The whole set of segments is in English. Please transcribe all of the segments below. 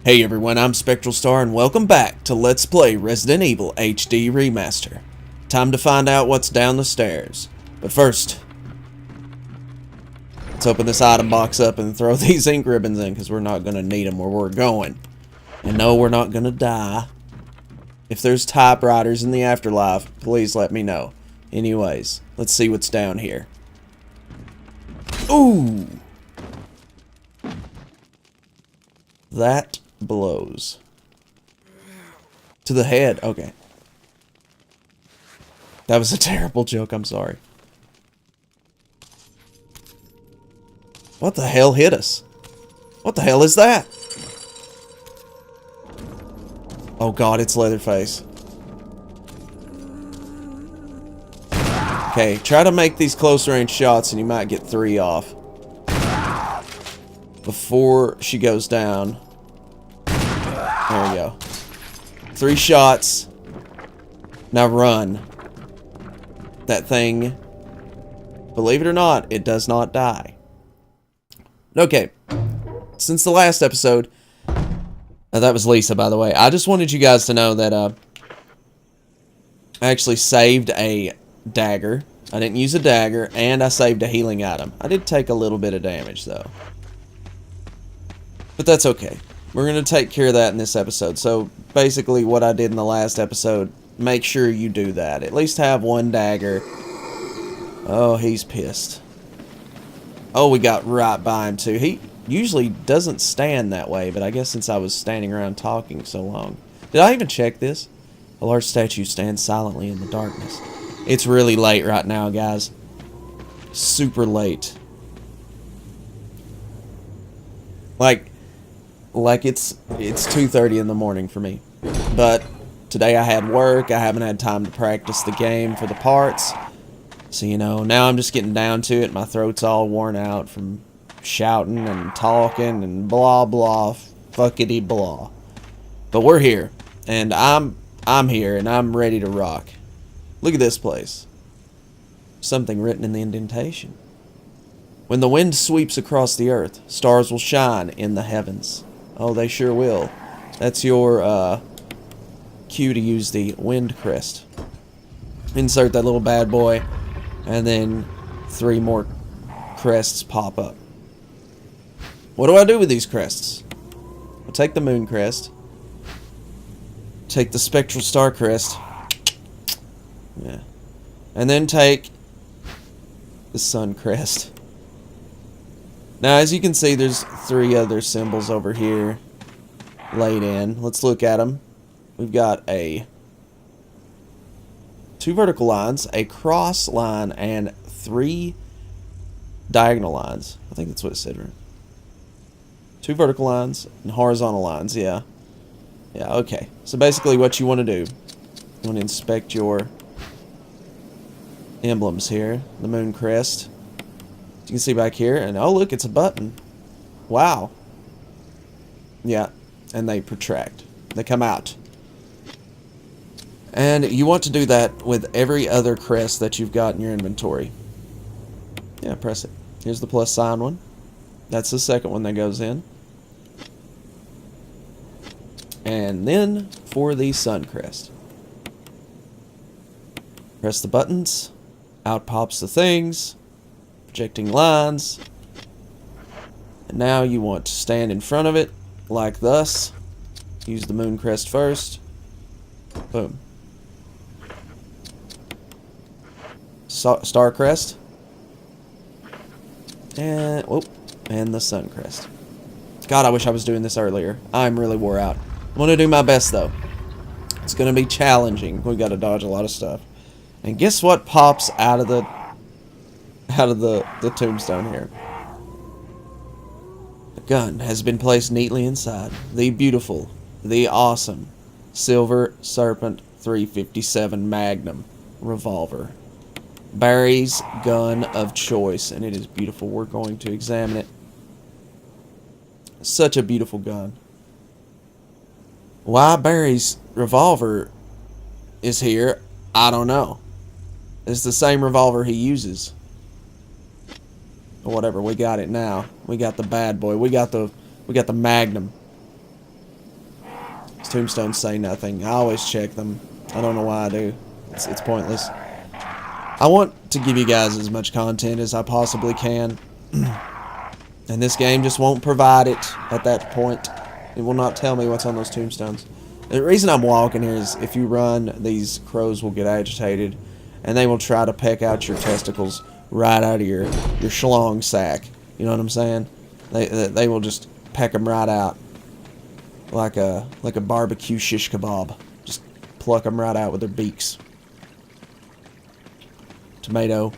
Hey everyone, I'm Spectral Star and welcome back to Let's Play Resident Evil HD Remaster. Time to find out what's down the stairs. But first, let's open this item box up and throw these ink ribbons in because we're not going to need them where we're going. And no, we're not going to die. If there's typewriters in the afterlife, please let me know. Anyways, let's see what's down here. Ooh! That blows. To the head. Okay. That was a terrible joke. I'm sorry. What the hell hit us? What the hell is that? Oh god, it's Leatherface. Okay, try to make these close range shots and you might get 3 off. Before she goes down. There we go. 3 shots. Now run. That thing, believe it or not, it does not die. Okay. Since the last episode, that was Lisa, by the way. I just wanted you guys to know that I actually saved a dagger. I didn't use a dagger, and I saved a healing item. I did take a little bit of damage, though. But that's okay. We're going to take care of that in this episode. So, basically, what I did in the last episode, make sure you do that. At least have 1 dagger. Oh, he's pissed. Oh, we got right by him, too. He usually doesn't stand that way, but I guess since I was standing around talking so long. Did I even check this? A large statue stands silently in the darkness. It's really late right now, guys. Super late. Like it's 2:30 in the morning for me. But today I had work. I haven't had time to practice the game for the parts. So, you know, now I'm just getting down to it. My throat's all worn out from shouting and talking and blah blah fuckity blah. But we're here, and I'm here, and I'm ready to rock. Look at this place. Something written in the indentation. When the wind sweeps across the earth, stars will shine in the heavens. Oh, they sure will. That's your cue to use the wind crest. Insert that little bad boy, and then 3 more crests pop up. What do I do with these crests? I'll take the moon crest. Take the spectral star crest. Yeah. And then take the sun crest. Now, as you can see, there's 3 other symbols over here laid in. Let's look at them. We've got 2 vertical lines, a cross line, and 3 diagonal lines. I think that's what it said, right? 2 vertical lines and horizontal lines, yeah. Yeah, okay. So basically what you want to do, you want to inspect your emblems here. The moon crest. You can see back here, and oh look, it's a button. Wow. Yeah, and they protract. They come out. And you want to do that with every other crest that you've got in your inventory. Yeah, press it. Here's the plus sign one. That's the second one that goes in. And then for the sun crest. Press the buttons. Out pops the things. Projecting lines. And now you want to stand in front of it like thus. Use the moon crest first. Boom. Star crest. And whoop, and the sun crest. God, I wish I was doing this earlier. I'm really wore out. I'm gonna do my best though. It's gonna be challenging. We gotta dodge a lot of stuff. And guess what pops out of the tombstone here? The gun has been placed neatly inside the beautiful, the awesome Silver Serpent 357 Magnum revolver. Barry's gun of choice, and it is beautiful. We're going to examine it. Such a beautiful gun. Why Barry's revolver is here, I don't know. It's the same revolver he uses. Or whatever, we got it now. We got the bad boy. We got the Magnum. These tombstones say nothing. I always check them. I don't know why I do. It's pointless. I want to give you guys as much content as I possibly can. And this game just won't provide it at that point. It will not tell me what's on those tombstones. The reason I'm walking here is if you run, these crows will get agitated. And they will try to peck out your testicles right out of your schlong sack. You know what I'm saying? They will just peck them right out. Like a barbecue shish kebab. Just pluck them right out with their beaks. Tomato,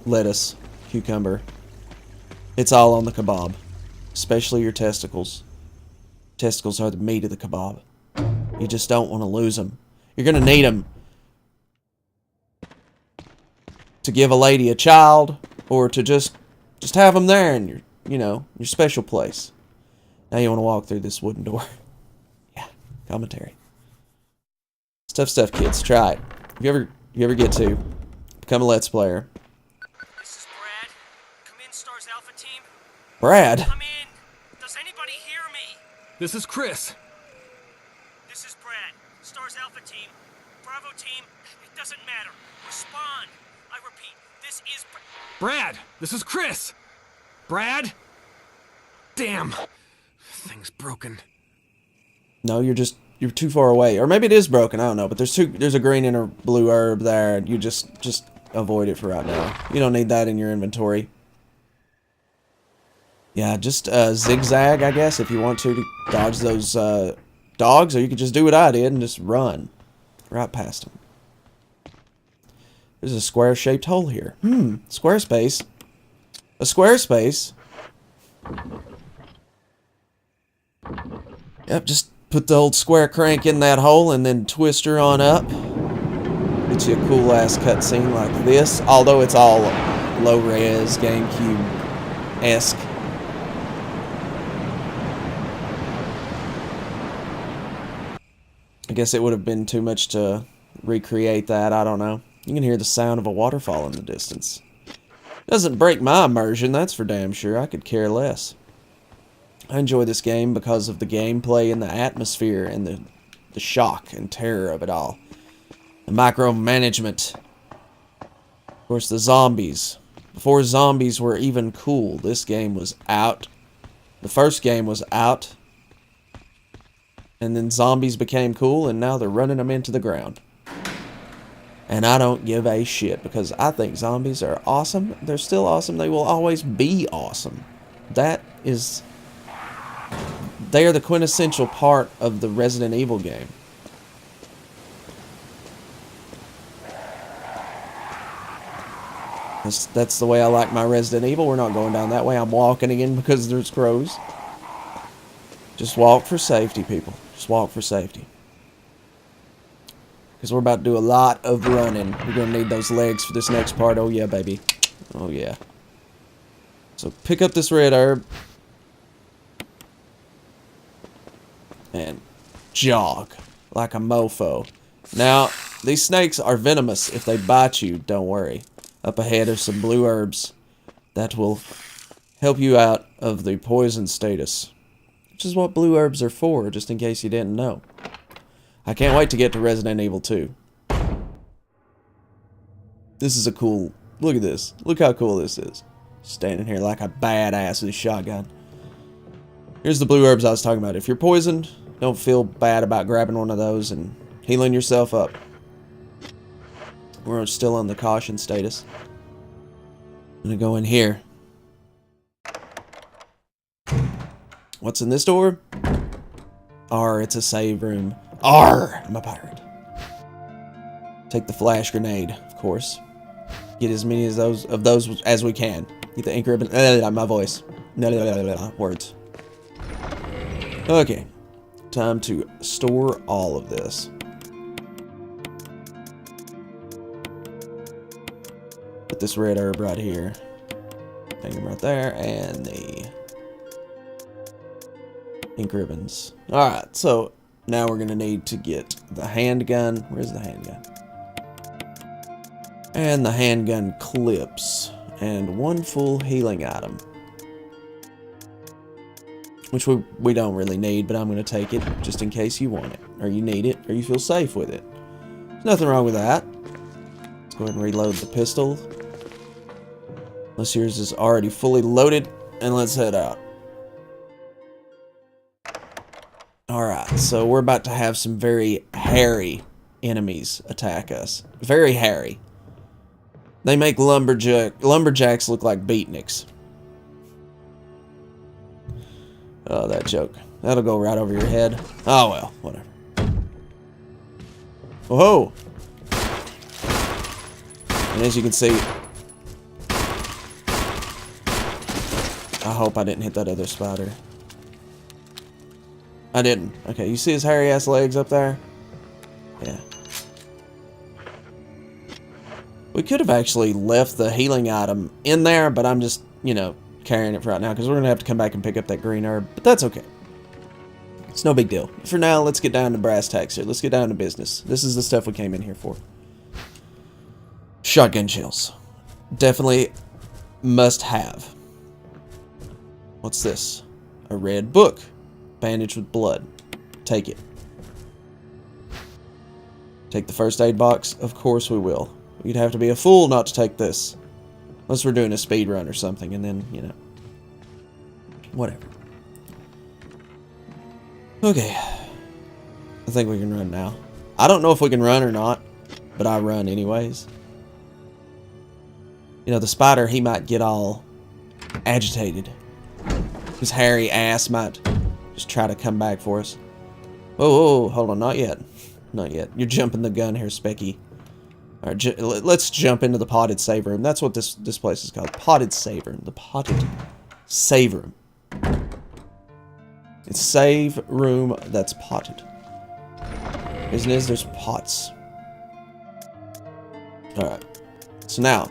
lettuce, cucumber. It's all on the kebab. Especially your testicles. Testicles are the meat of the kebab. You just don't want to lose them. You're going to need them to give a lady a child, or to just have them there in your special place. Now you want to walk through this wooden door. Yeah, commentary. It's tough stuff, kids. Try it. If you ever get to become a Let's Player. This is Brad. Come in, Stars Alpha Team. Brad? Come in. Does anybody hear me? This is Chris. This is Brad. Stars Alpha Team. Bravo Team. It doesn't matter. Respond. I repeat, this is Brad, this is Chris. Brad? Damn. Thing's broken. No, you're too far away. Or maybe it is broken, I don't know. But there's a green and a blue herb there. You just avoid it for right now. You don't need that in your inventory. Yeah, just zigzag, I guess, if you want to dodge those dogs. Or you could just do what I did and just run right past them. There's a square-shaped hole here. Squarespace. A Squarespace. Yep, just put the old square crank in that hole and then twist her on up. Get you a cool-ass cutscene like this. Although it's all low-res, GameCube-esque. I guess it would have been too much to recreate that. I don't know. You can hear the sound of a waterfall in the distance. Doesn't break my immersion, that's for damn sure. I could care less. I enjoy this game because of the gameplay and the atmosphere and the shock and terror of it all. The micromanagement. Of course, the zombies. Before zombies were even cool, this game was out. The first game was out. And then zombies became cool, and now they're running them into the ground. And I don't give a shit, because I think zombies are awesome. They're still awesome. They will always be awesome. They are the quintessential part of the Resident Evil game. That's the way I like my Resident Evil. We're not going down that way. I'm walking again because there's crows. Just walk for safety, people. Just walk for safety. Because we're about to do a lot of running. We're going to need those legs for this next part. Oh yeah, baby. Oh yeah. So pick up this red herb. And jog like a mofo. Now, these snakes are venomous. If they bite you, don't worry. Up ahead are some blue herbs that will help you out of the poison status. Which is what blue herbs are for, just in case you didn't know. I can't wait to get to Resident Evil 2. This is a cool... Look at this. Look how cool this is. Standing here like a badass with a shotgun. Here's the blue herbs I was talking about. If you're poisoned, don't feel bad about grabbing one of those and healing yourself up. We're still on the caution status. I'm gonna go in here. What's in this door? R, it's a save room. R, I'm a pirate. Take the flash grenade, of course. Get as many of those as we can. Get the ink ribbon. My voice. Words. Okay. Time to store all of this. Put this red herb right here. Hang them right there. And the ink ribbons. Alright, so now we're going to need to get the handgun. Where's the handgun? And the handgun clips. And one full healing item. which we don't really need, but I'm going to take it just in case you want it, or you need it, or you feel safe with it. There's nothing wrong with that. Let's go ahead and reload the pistol. Unless yours is already fully loaded, and let's head out. Alright, so we're about to have some very hairy enemies attack us. Very hairy. They make lumberjacks look like beatniks. Oh, that joke. That'll go right over your head. Oh, well, whatever. Whoa! And as you can see... I hope I didn't hit that other spider. I didn't. Okay, you see his hairy-ass legs up there? Yeah. We could have actually left the healing item in there, but I'm just, you know, carrying it for right now, because we're going to have to come back and pick up that green herb, but that's okay. It's no big deal. For now, let's get down to brass tacks here. Let's get down to business. This is the stuff we came in here for. Shotgun shells. Definitely must have. What's this? A red book. Bandaged with blood. Take it. Take the first aid box? Of course we will. You'd have to be a fool not to take this. Unless we're doing a speed run or something, and then, you know. Whatever. Okay. I think we can run now. I don't know if we can run or not, but I run anyways. You know, the spider, he might get all agitated. His hairy ass might just try to come back for us. Whoa, hold on, not yet. Not yet. You're jumping the gun here, Specky. Alright, let's jump into the potted save room. That's what this place is called. Potted save room. The potted save room. It's save room that's potted. Reason is there's pots. Alright. So now,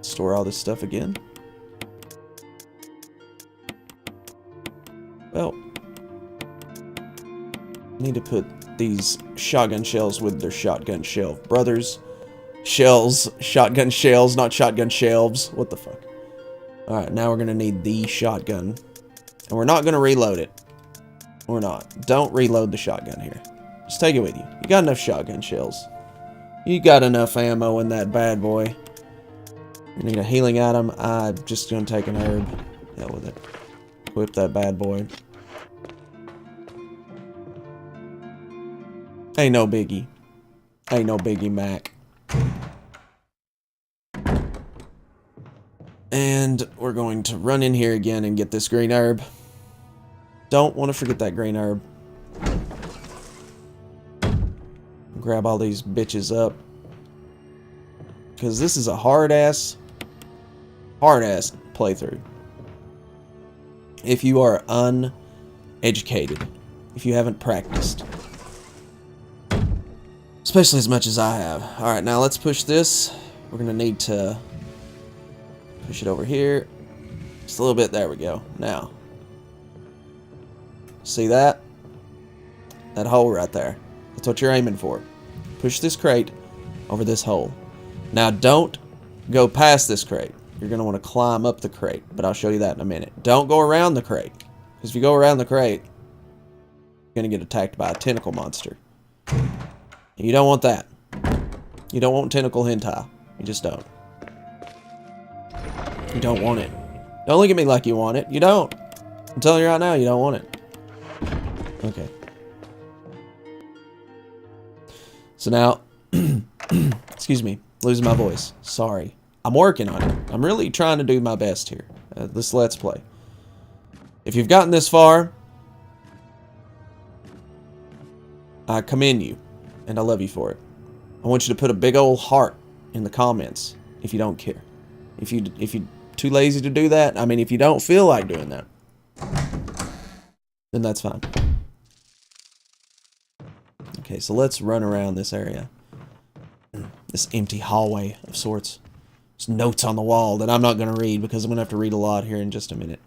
store all this stuff again. Well, need to put these shotgun shells with their shotgun shelf brothers. Shells, shotgun shells, not shotgun shelves. What the fuck? Alright, now we're gonna need the shotgun. And we're not gonna reload it. We're not. Don't reload the shotgun here. Just take it with you. You got enough shotgun shells. You got enough ammo in that bad boy. You need a healing item. I'm just gonna take an herb. Hell with it. Equip that bad boy. Ain't no biggie. Ain't no biggie, Mac. And we're going to run in here again and get this green herb. Don't want to forget that green herb. Grab all these bitches up. Because this is a hard-ass playthrough. If you are uneducated. If you haven't practiced. Especially as much as I have. Alright, now let's push this. We're going to need to push it over here. Just a little bit. There we go. Now. See that? That hole right there. That's what you're aiming for. Push this crate over this hole. Now don't go past this crate. You're going to want to climb up the crate. But I'll show you that in a minute. Don't go around the crate. Because if you go around the crate, you're going to get attacked by a tentacle monster. You don't want that. You don't want tentacle hentai. You just don't. You don't want it. Don't look at me like you want it. You don't. I'm telling you right now, you don't want it. Okay. So now, excuse me, losing my voice. Sorry. I'm working on it. I'm really trying to do my best here. This Let's Play. If you've gotten this far, I commend you. And I love you for it. I want you to put a big old heart in the comments if you don't care. If you're too lazy to do that, I mean, if you don't feel like doing that, then that's fine. Okay, so let's run around this area. This empty hallway of sorts. There's notes on the wall that I'm not going to read because I'm going to have to read a lot here in just a minute.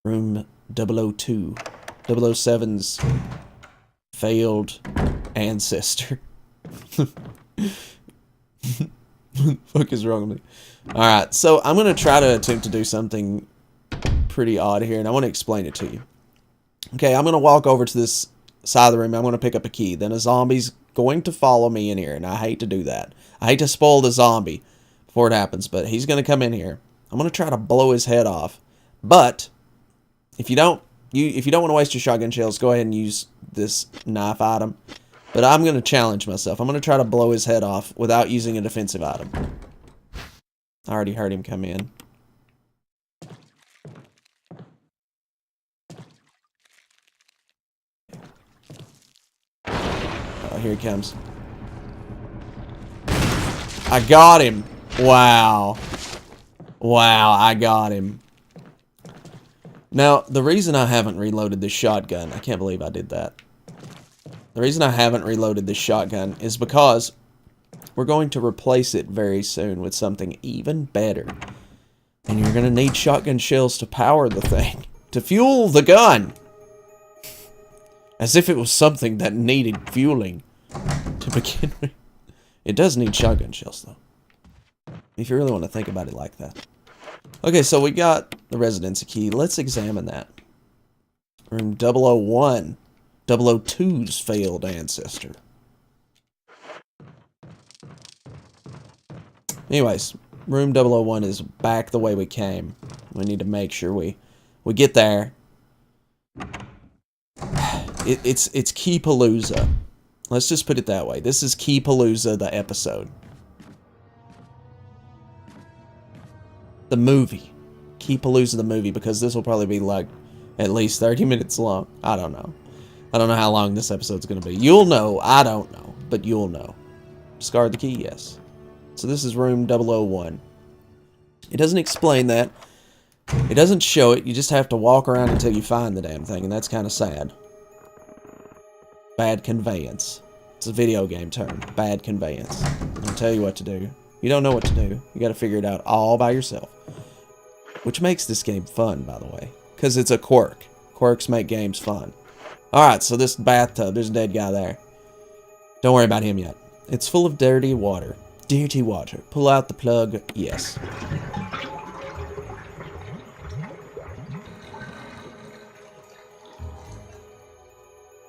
Room 002. 007's failed ancestor. What the fuck is wrong with me? Alright, so I'm going to try to attempt to do something pretty odd here, and I want to explain it to you. Okay, I'm going to walk over to this side of the room. I'm going to pick up a key. Then a zombie's going to follow me in here, and I hate to do that. I hate to spoil the zombie before it happens, but he's going to come in here. I'm going to try to blow his head off. But if you don't want to waste your shotgun shells, go ahead and use this knife item. But I'm going to challenge myself. I'm going to try to blow his head off without using a defensive item. I already heard him come in. Oh, here he comes. I got him. Wow. Wow, I got him. Now, the reason I haven't reloaded this shotgun, I can't believe I did that. The reason I haven't reloaded this shotgun is because we're going to replace it very soon with something even better. And you're going to need shotgun shells to power the thing. To fuel the gun. As if it was something that needed fueling to begin with. It does need shotgun shells, though. If you really want to think about it like that. Okay, so we got the residency key. Let's examine that. Room 001. 002's failed ancestor. Anyways, room 001 is back the way we came. We need to make sure we get there. It's Keypalooza. Let's just put it that way. This is Keypalooza, the episode. The movie. Keypalooza the movie, because this will probably be like at least 30 minutes long. I don't know. I don't know how long this episode's going to be. You'll know. I don't know. But you'll know. Discard the key? Yes. So this is room 001. It doesn't explain that. It doesn't show it. You just have to walk around until you find the damn thing. And that's kind of sad. Bad conveyance. It's a video game term. Bad conveyance. I'll tell you what to do. You don't know what to do. You got to figure it out all by yourself. Which makes this game fun, by the way. Because it's a quirk. Quirks make games fun. Alright, so this bathtub, there's a dead guy there. Don't worry about him yet. It's full of dirty water. Dirty water. Pull out the plug. Yes.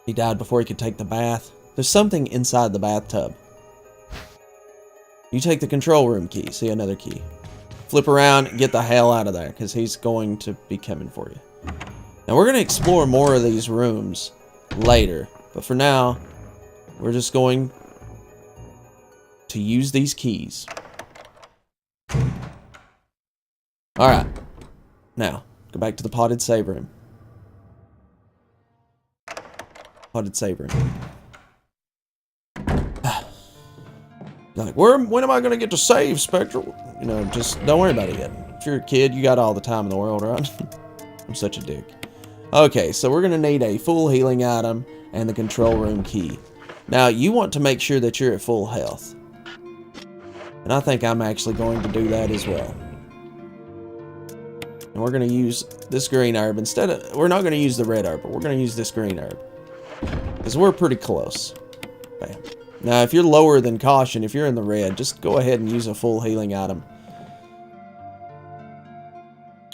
He died before he could take the bath. There's something inside the bathtub. You take the control room key. See another key. Flip around and get the hell out of there, because he's going to be coming for you. Now, we're going to explore more of these rooms later. But for now, we're just going to use these keys. Alright. Now, go back to the potted save room. Potted save room. Like, when am I going to get to save, Spectral? You know, just don't worry about it yet. If you're a kid, you got all the time in the world, right? I'm such a dick. Okay, so we're going to need a full healing item and the control room key. Now, you want to make sure that you're at full health. And I think I'm actually going to do that as well. And we're going to use this green herb instead of... We're not going to use the red herb, but we're going to use this green herb. Because we're pretty close. Bam. Now, if you're lower than caution, if you're in the red, just go ahead and use a full healing item.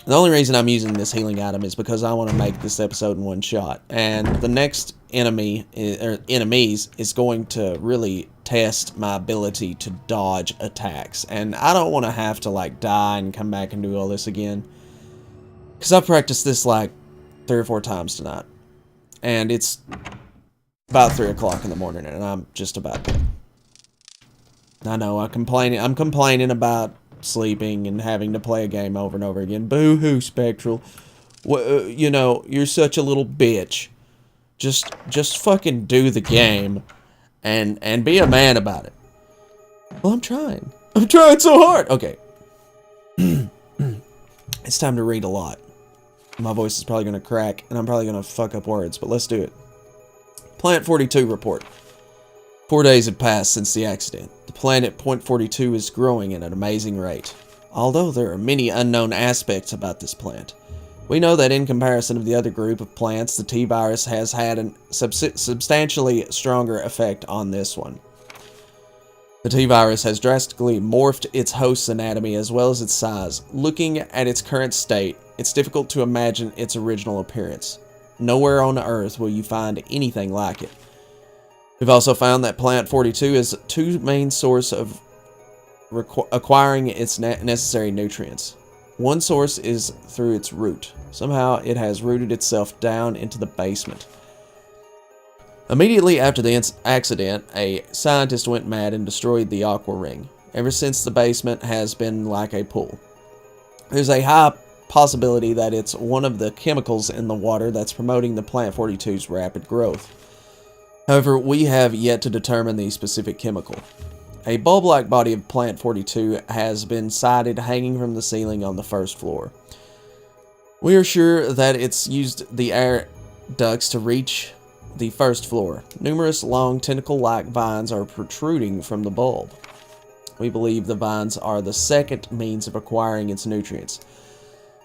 The only reason I'm using this healing item is because I want to make this episode in one shot. And the next enemy, or enemies, is going to really test my ability to dodge attacks. And I don't want to have to, like, die and come back and do all this again. Because I've practiced this, like, 3 or 4 times tonight. And it's about 3 o'clock in the morning, and I'm just about dead. I know, I'm complaining about sleeping and having to play a game over and over again. Boo-hoo, Spectral. You know, you're such a little bitch. Just fucking do the game and be a man about it. Well, I'm trying. I'm trying so hard. Okay. It's time to read a lot. My voice is probably going to crack, and I'm probably going to fuck up words, but let's do it. Planet 42 report. 4 days have passed since the accident. The planet Point 42 is growing at an amazing rate. Although there are many unknown aspects about this plant, we know that in comparison to the other group of plants, the T-virus has had a substantially stronger effect on this one. The The T-virus has drastically morphed its host's anatomy as well as its size. Looking at its current state, it's difficult to imagine its original appearance. Nowhere on Earth will you find anything like it. We've also found that Plant 42 is two main sources of acquiring its necessary nutrients. One source is through its root. Somehow it has rooted itself down into the basement. Immediately after the accident, a scientist went mad and destroyed the aqua ring. Ever since, the basement has been like a pool. There's a high possibility that it's one of the chemicals in the water that's promoting the Plant 42's rapid growth. However, we have yet to determine the specific chemical. A bulb-like body of Plant 42 has been sighted hanging from the ceiling on the first floor. We are sure that it's used the air ducts to reach the first floor. Numerous long tentacle-like vines are protruding from the bulb. We believe the vines are the second means of acquiring its nutrients.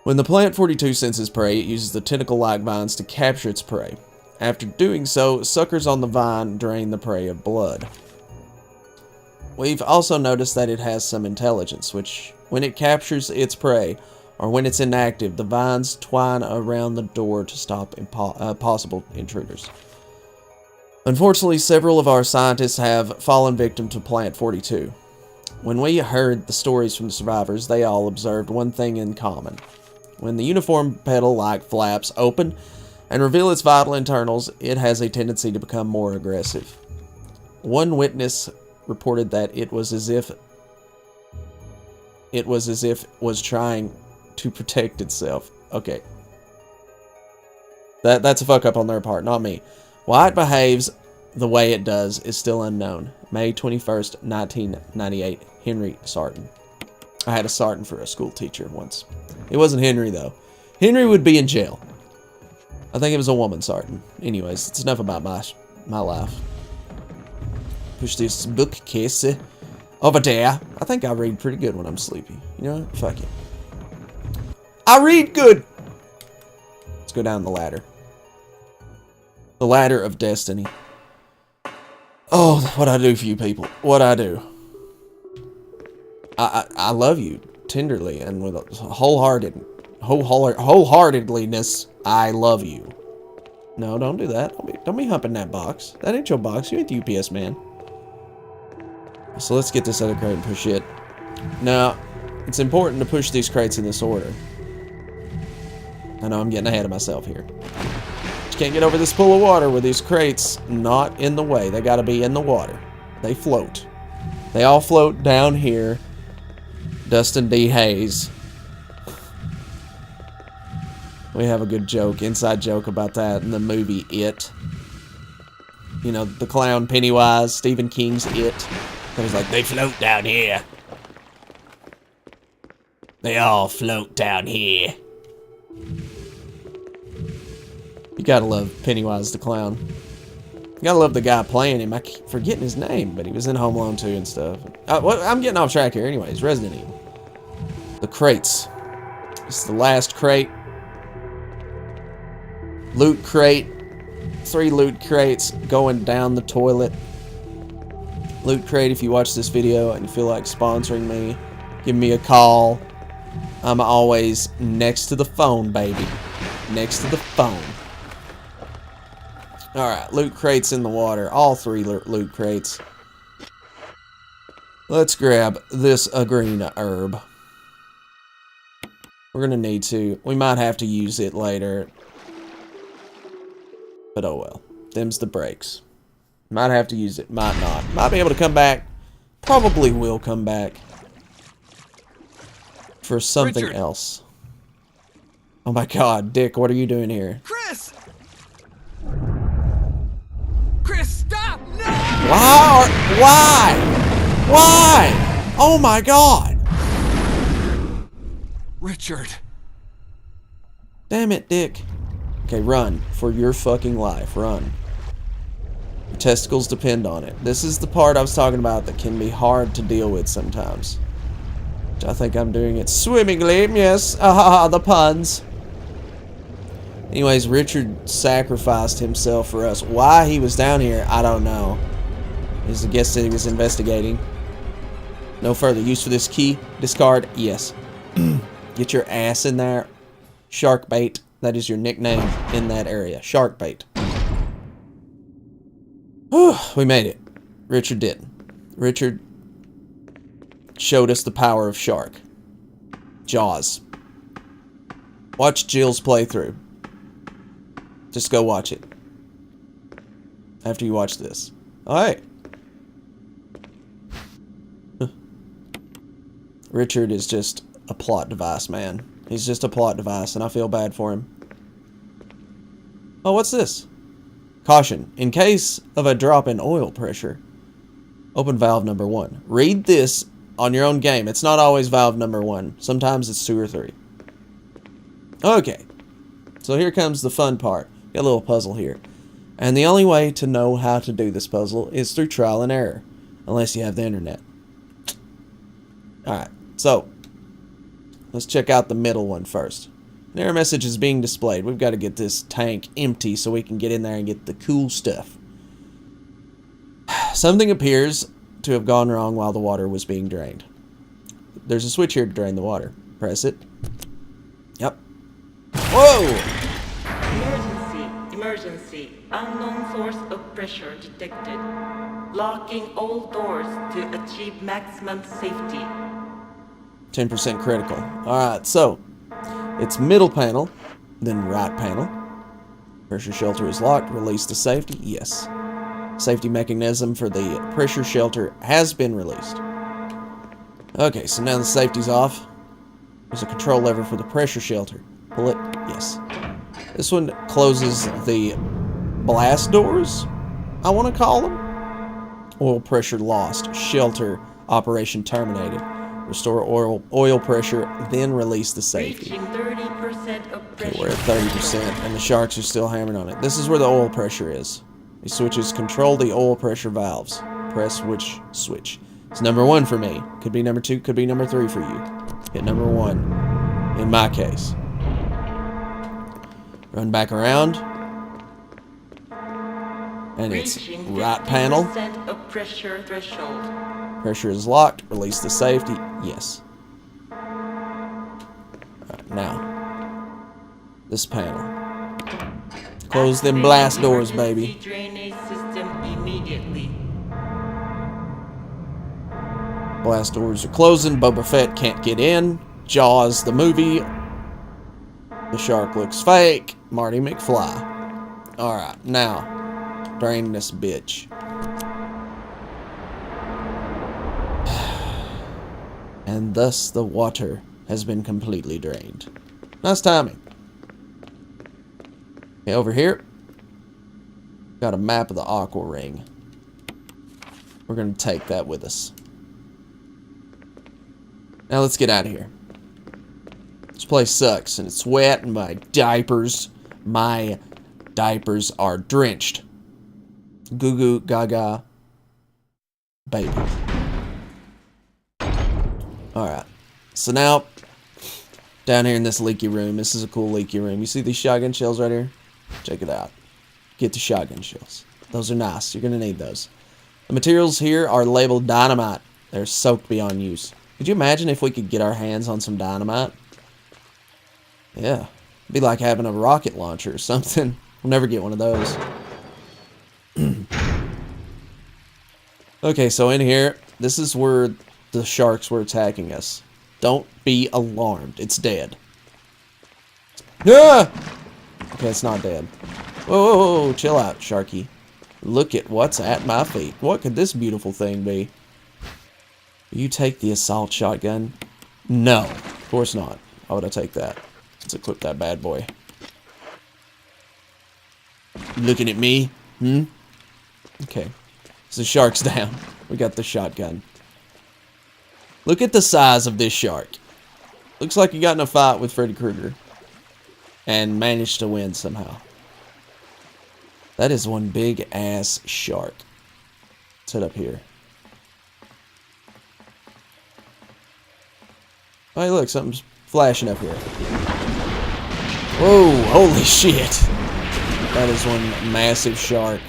When the Plant 42 senses prey, it uses the tentacle-like vines to capture its prey. After doing so, suckers on the vine drain the prey of blood. We've also noticed that it has some intelligence, which, when it captures its prey, or when it's inactive, the vines twine around the door to stop possible intruders. Unfortunately, several of our scientists have fallen victim to Plant 42. When we heard the stories from the survivors, they all observed one thing in common. When the uniform petal-like flaps open and reveal its vital internals, it has a tendency to become more aggressive. One witness reported that it was as if it was trying to protect itself. Okay. That's a fuck up on their part, not me. Why it behaves the way it does is still unknown. May 21st, 1998. Henry Sarton. I had a Sarton for a school teacher once. It wasn't Henry, though. Henry would be in jail. I think it was a woman Sarton. Anyways, it's enough about my life. Push this bookcase over there. I think I read pretty good when I'm sleepy. You know what? Fuck it. I read good! Let's go down the ladder. The ladder of destiny. Oh, what I do for you people. What I do. I love you tenderly and with a wholeheartedliness. I love you. No, don't do that. Don't be humping that box. That ain't your box. You ain't the UPS man. So let's get this other crate and push it. Now, it's important to push these crates in this order. I know I'm getting ahead of myself here. Just can't get over this pool of water with these crates not in the way. They gotta be in the water. They float. They all float down here. Dustin D. Hayes. We have a good joke, inside joke about that in the movie It. You know, the clown Pennywise, Stephen King's It. It was like, they float down here. They all float down here. You gotta love Pennywise the clown. You gotta love the guy playing him. I keep forgetting his name, but he was in Home Alone 2 and stuff. I'm getting off track here anyways. Resident Evil. The crates. This is the last crate. Loot crate. 3 loot crates going down the toilet. Loot crate, if you watch this video and you feel like sponsoring me, give me a call. I'm always next to the phone, baby. Next to the phone. Alright, loot crates in the water. All 3 loot crates. Let's grab this green herb. We're gonna need to. We might have to use it later. But oh well. Them's the breaks. Might have to use it, might not. Might be able to come back. Probably will come back. For something Richard. else. Oh my god, Dick, what are you doing here? Chris! Chris, stop! No! Why? Why? Oh my god! Richard. Damn it, Dick. Okay, run. For your fucking life. Run. Your testicles depend on it. This is the part I was talking about that can be hard to deal with sometimes. I think I'm doing it swimmingly. Yes. The puns. Anyways, Richard sacrificed himself for us. Why he was down here, I don't know. He's a guest that he was investigating. No further use for this key. Discard. Yes. Get your ass in there. Shark bait. That is your nickname in that area. Shark bait. We made it. Richard didn't. Richard showed us the power of shark. Jaws. Watch Jill's playthrough. Just go watch it. After you watch this. Alright. Richard is just a plot device, man. He's just a plot device, and I feel bad for him. Oh, what's this? Caution. In case of a drop in oil pressure, open valve number 1. Read this on your own game. It's not always valve number 1. Sometimes it's 2 or 3. Okay. So here comes the fun part. Got a little puzzle here. And the only way to know how to do this puzzle is through trial and error. Unless you have the internet. Alright. So, let's check out the middle one first. An error message is being displayed. We've got to get this tank empty so we can get in there and get the cool stuff. Something appears to have gone wrong while the water was being drained. There's a switch here to drain the water. Press it. Yep. Whoa! Emergency. Unknown source of pressure detected. Locking all doors to achieve maximum safety. 10% critical. Alright, so it's middle panel, then right panel. Pressure shelter is locked. Release the safety. Yes. Safety mechanism for the pressure shelter has been released. Okay, so now the safety's off. There's a control lever for the pressure shelter. Pull it. Yes. This one closes the blast doors, I want to call them. Oil pressure lost. Shelter operation terminated. Restore oil pressure, then release the safety. Reaching 30% of pressure. Okay, we're at 30%, and the sharks are still hammering on it. This is where the oil pressure is. These switches control the oil pressure valves. Press which switch. It's number 1 for me. Could be number 2, could be number 3 for you. Hit number 1, in my case. Run back around. And it's right panel. Of pressure threshold. Pressure is locked. Release the safety. Yes. Alright, now. This panel. Close them blast doors, baby. Drainage system immediately. Blast doors are closing. Boba Fett can't get in. Jaws, the movie. The shark looks fake. Marty McFly. Alright, now. Drain this bitch. And thus the water has been completely drained. Nice timing. Okay, over here, got a map of the Aqua Ring. We're going to take that with us. Now let's get out of here. This place sucks, and it's wet, and my diapers are drenched. Goo goo gaga baby. Alright, so now, down here in this leaky room, this is a cool leaky room. You see these shotgun shells right here? Check it out. Get the shotgun shells. Those are nice. You're going to need those. The materials here are labeled dynamite. They're soaked beyond use. Could you imagine if we could get our hands on some dynamite? Yeah. It'd be like having a rocket launcher or something. We'll never get one of those. Okay, so in here, this is where the sharks were attacking us. Don't be alarmed. It's dead. Ah! Okay, it's not dead. Whoa, whoa, whoa, chill out, Sharky. Look at what's at my feet. What could this beautiful thing be? You take the assault shotgun? No, of course not. Why would I take that? Let's equip that bad boy. Looking at me? Okay. So the shark's down. We got the shotgun. Look at the size of this shark. Looks like he got in a fight with Freddy Krueger. And managed to win somehow. That is one big ass shark. Let's head up here. Oh, hey, look, something's flashing up here. Whoa, holy shit. That is one massive shark.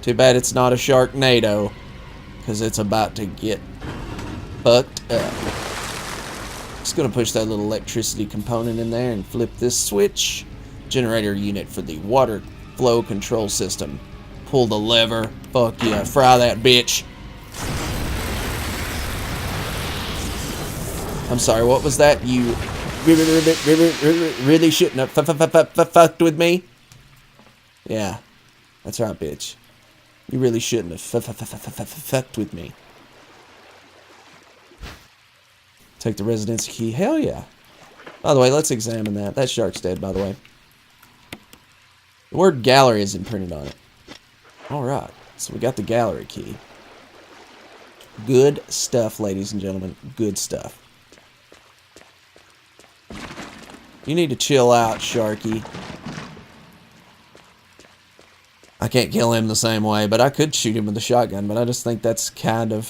Too bad it's not a Sharknado, because it's about to get fucked up. Just gonna push that little electricity component in there and flip this switch. Generator unit for the water flow control system. Pull the lever. Fuck yeah, fry that bitch. I'm sorry, what was that? You really shouldn't have fucked with me? Yeah, that's right, bitch. You really shouldn't have fucked with me. Take the residency key. Hell yeah. By the way, let's examine that. That shark's dead, by the way. The word gallery is imprinted on it. Alright, so we got the gallery key. Good stuff, ladies and gentlemen. Good stuff. You need to chill out, Sharky. I can't kill him the same way, but I could shoot him with a shotgun, but I just think that's kind of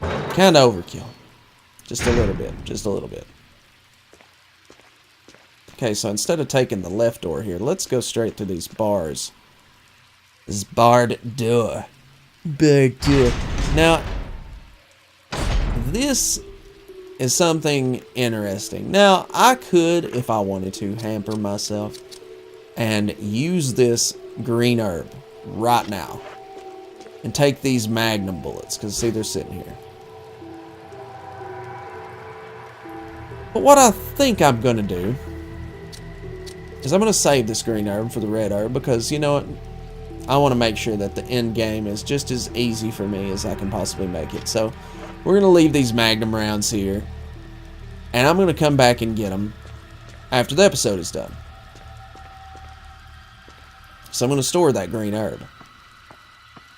overkill. Just a little bit. Just a little bit. Okay, so instead of taking the left door here, let's go straight through these bars. This barred door. Barred door. Now, this is something interesting. Now, I could, if I wanted to, hamper myself and use this green herb right now and take these Magnum bullets, because see, they're sitting here. But what I think I'm going to do is I'm going to save this green herb for the red herb, because, you know what, I want to make sure that the end game is just as easy for me as I can possibly make it. So we're going to leave these Magnum rounds here, and I'm going to come back and get them after the episode is done. So I'm going to store that green herb.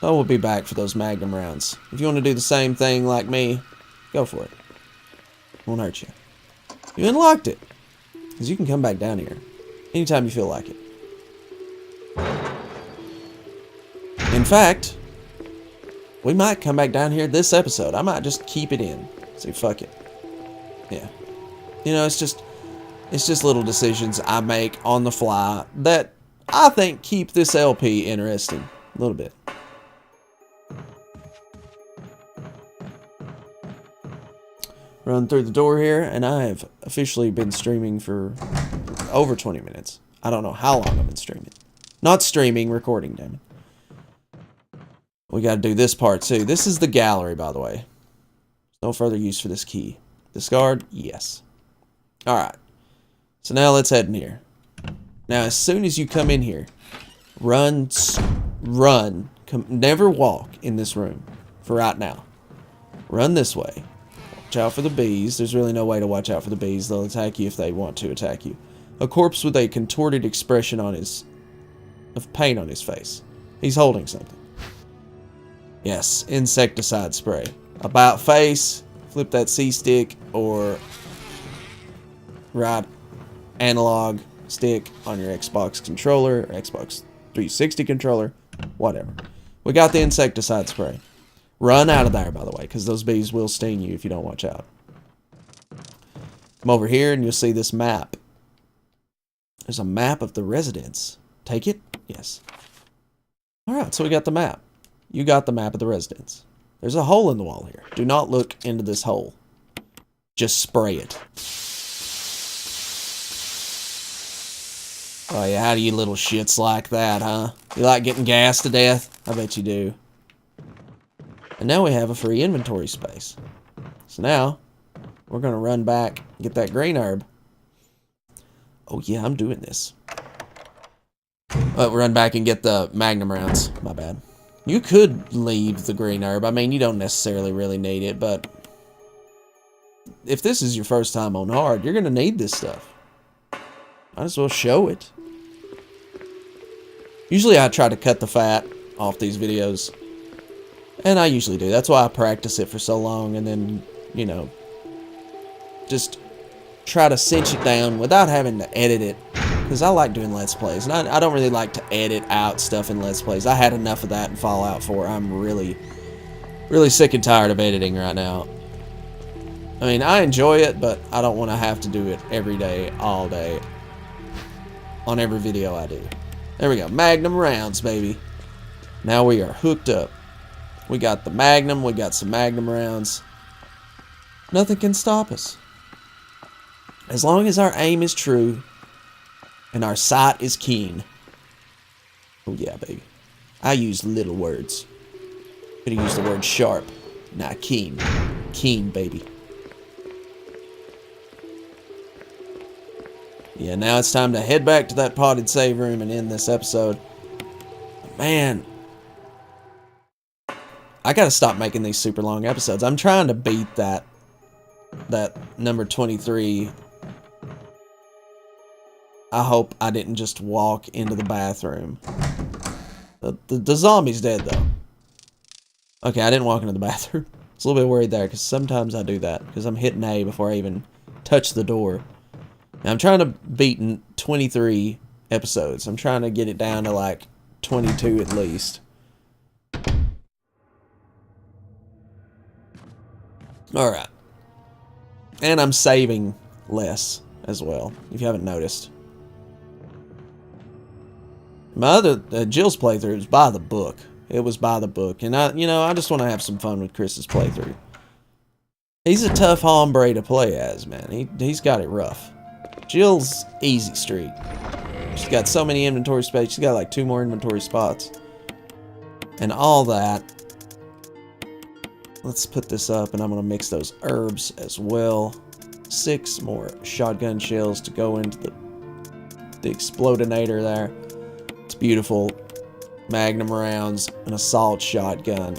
I will be back for those Magnum rounds. If you want to do the same thing like me, go for it. Won't hurt you. You unlocked it, because you can come back down here anytime you feel like it. In fact, we might come back down here this episode. I might just keep it in. See, fuck it. Yeah. You know, it's just little decisions I make on the fly that I think keep this LP interesting a little bit. Run through the door here, and I have officially been streaming for over 20 minutes. I don't know how long I've been streaming. Not streaming, recording, damn it. We gotta do this part too. This is the gallery, by the way. No further use for this key. Discard? Yes. Alright. So now let's head in here. Now, as soon as you come in here, run. Never walk in this room for right now. Run this way. Watch out for the bees. There's really no way to watch out for the bees. They'll attack you if they want to attack you. A corpse with a contorted expression of pain on his face. He's holding something. Yes, insecticide spray. About face, flip that C stick or right analog stick on your Xbox controller, or Xbox 360 controller, whatever. We got the insecticide spray. Run out of there, by the way, because those bees will sting you if you don't watch out. Come over here and you'll see this map. There's a map of the residence. Take it? Yes. Alright, so we got the map. You got the map of the residence. There's a hole in the wall here. Do not look into this hole. Just spray it. Oh yeah, how do you little shits like that, huh? You like getting gassed to death? I bet you do. And now we have a free inventory space. So now, we're going to run back and get that green herb. Oh yeah, I'm doing this. Run back and get the Magnum rounds. My bad. You could leave the green herb. I mean, you don't necessarily really need it, but if this is your first time on hard, you're going to need this stuff. Might as well show it. Usually I try to cut the fat off these videos. And I usually do. That's why I practice it for so long. And then, you know, just try to cinch it down without having to edit it. Because I like doing Let's Plays. And I don't really like to edit out stuff in Let's Plays. I had enough of that in Fallout 4. I'm really, really sick and tired of editing right now. I mean, I enjoy it, but I don't want to have to do it every day, all day, on every video I do. There we go. Magnum rounds, baby. Now we are hooked up. We got the Magnum. We got some Magnum rounds. Nothing can stop us. As long as our aim is true and our sight is keen. Oh yeah, baby. I used little words. Could have used the word sharp. Nah, keen. Keen, baby. Yeah, now it's time to head back to that potted save room and end this episode. Man, I gotta stop making these super long episodes. I'm trying to beat that number 23. I hope I didn't just walk into the bathroom. The zombie's dead, though. Okay, I didn't walk into the bathroom. I was a little bit worried there, because sometimes I do that, because I'm hitting A before I even touch the door. Now, I'm trying to beat 23 episodes. I'm trying to get it down to, like, 22 at least. Alright. And I'm saving less as well, if you haven't noticed. My other, Jill's playthrough was by the book. It was by the book. And I just want to have some fun with Chris's playthrough. He's a tough hombre to play as, man. He's got it rough. Jill's easy street. She's got so many inventory space. She's got like 2 more inventory spots. And all that. Let's put this up, and I'm going to mix those herbs as well. 6 more shotgun shells to go into the explodinator there. It's beautiful. Magnum rounds, an assault shotgun.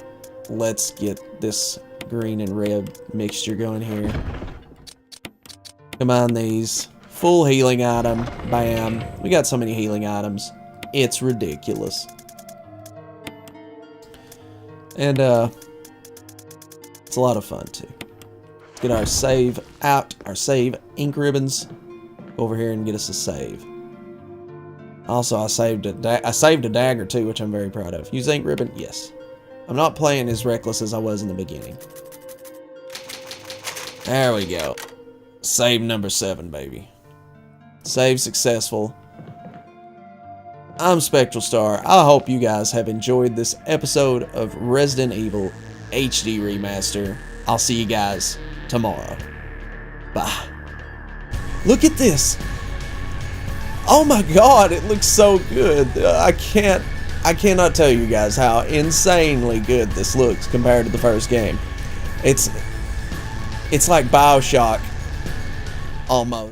Let's get this green and red mixture going here. Combine these. Full healing item. Bam. We got so many healing items. It's ridiculous. And, it's a lot of fun, too. Let's get our save out. Our save ink ribbons. Go over here and get us a save. Also, I saved a dagger, too, which I'm very proud of. Use ink ribbon? Yes. I'm not playing as reckless as I was in the beginning. There we go. Save number 7, baby. Save successful. I'm Spectral Star. I hope you guys have enjoyed this episode of Resident Evil HD Remaster. I'll see you guys tomorrow. Bye. Look at this. Oh my god, it looks so good. I cannot tell you guys how insanely good this looks compared to the first game. It's like BioShock almost.